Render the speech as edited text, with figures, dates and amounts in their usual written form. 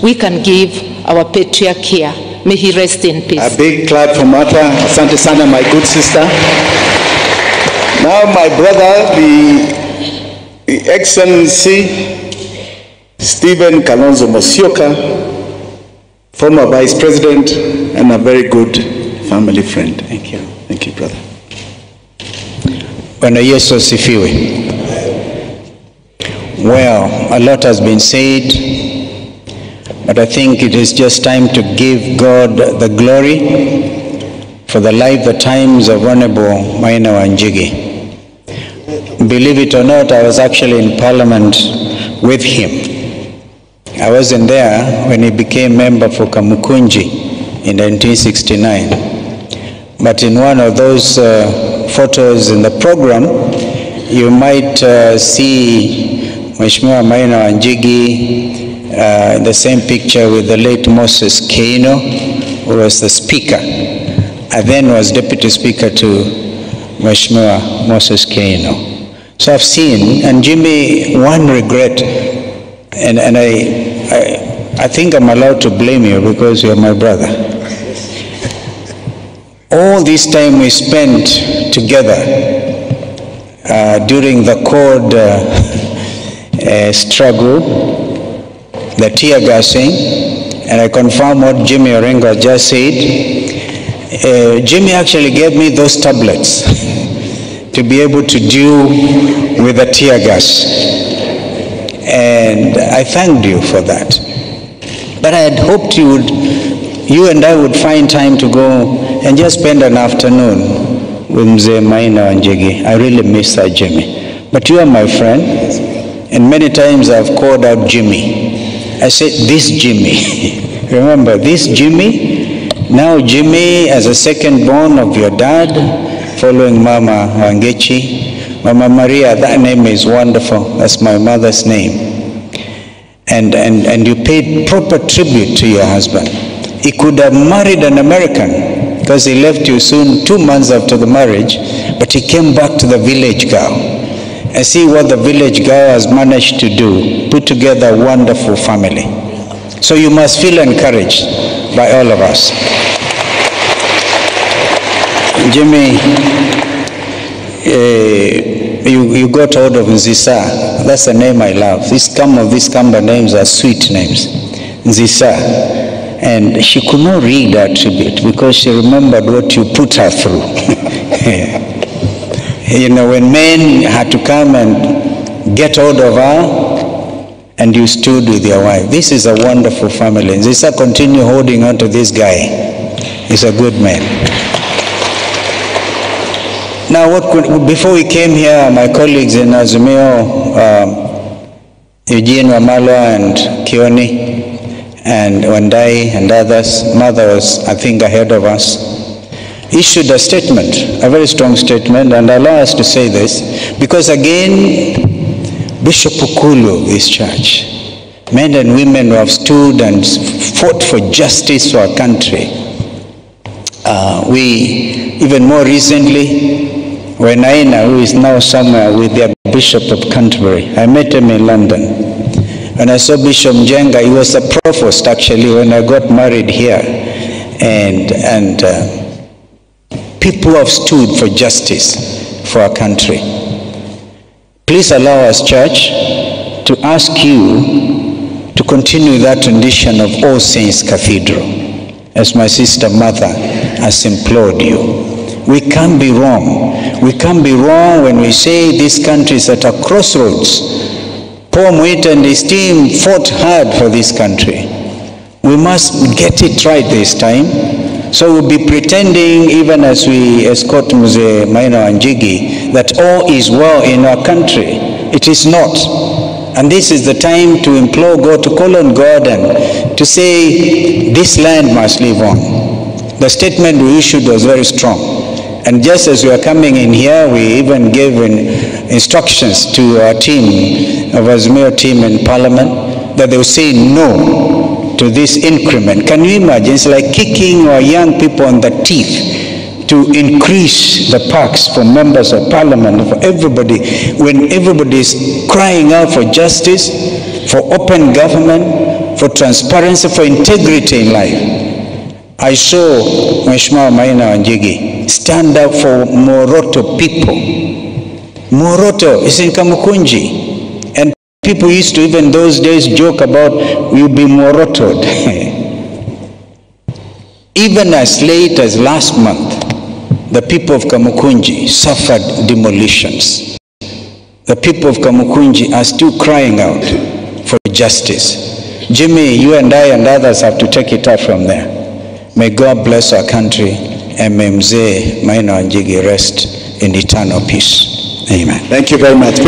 we can give our patriarch here. May he rest in peace. A big clap for Martha. Asante sana, my good sister. Now my brother, the Excellency Stephen Kalonzo Musyoka, former Vice President and a very good family friend. Thank you. Thank you, brother. Bwana Yesu asifiwe. Well, a lot has been said, but I think it is just time to give God the glory for the life, the times of Honorable Maina Wanjigi. Believe it or not, I was actually in Parliament with him. I wasn't there when he became member for Kamukunji in 1969. But in one of those photos in the program, you might see Mheshimiwa Maina Wanjigi in the same picture with the late Moses Keino, who was the speaker. I then was deputy speaker to Mheshimiwa Moses Keino. So I've seen, and Jimmy, one regret, and I think I'm allowed to blame you because you're my brother. All this time we spent together during the CORD struggle, the tear gassing, and I confirm what Jimmy Orengo just said. Jimmy actually gave me those tablets to be able to deal with the tear gas. And I thanked you for that. But I had hoped you and I would find time to go and just spend an afternoon with Mzee Maina Wanjigi. I really miss that, Jimmy. But you are my friend, and many times I've called out Jimmy. I said, this Jimmy. Remember, this Jimmy? Now Jimmy, as a second born of your dad, following Mama Wangechi. Mama Maria, that name is wonderful. That's my mother's name. And you paid proper tribute to your husband. He could have married an American because he left you soon, 2 months after the marriage, but he came back to the village girl. And see what the village girl has managed to do, put together a wonderful family. So you must feel encouraged by all of us. Jimmy, you got hold of Nzisa. That's the name I love. Some of these Kamba names are sweet names. Nzisa. And she could not read that tribute because she remembered what you put her through. You know, when men had to come and get hold of her, and you stood with your wife. This is a wonderful family. Nzisa, continue holding on to this guy. He's a good man. Now, before we came here, my colleagues in Azimio, Eugene Wamalwa and Kioni and Wandai and others, Mother was, I think, ahead of us, issued a statement, a very strong statement, and allow us to say this, because again, Bishop Ukulu, this church, men and women who have stood and fought for justice for our country. We, even more recently, when Aina, who is now somewhere with the Bishop of Canterbury, I met him in London. When I saw Bishop Njenga, he was the provost actually when I got married here. And people have stood for justice for our country. Please allow us, church, to ask you to continue that tradition of All Saints Cathedral, as my sister Martha has implored you. We can't be wrong. We can't be wrong when we say this country is at a crossroads. Paul Mwita and his team fought hard for this country. We must get it right this time. So we'll be pretending, even as we escort Mzee Maina Wanjigi, that all is well in our country. It is not. And this is the time to implore God, to call on God and to say this land must live on. The statement we issued was very strong. And just as we are coming in here, we even gave instructions to our team, our Azimio team in Parliament, that they will say no to this increment. Can you imagine? It's like kicking our young people on the teeth to increase the perks for members of Parliament, for everybody, when everybody is crying out for justice, for open government, for transparency, for integrity in life. I saw Mheshimiwa Maina Wanjigi stand up for Moroto people. Moroto is in Kamukunji. And people used to even those days joke about, you'll be Morotoed. Even as late as last month, the people of Kamukunji suffered demolitions. The people of Kamukunji are still crying out for justice. Jimmy, you and I and others have to take it up from there. May God bless our country, and may Mzee Maina Wanjigi rest in eternal peace. Amen. Thank you very much.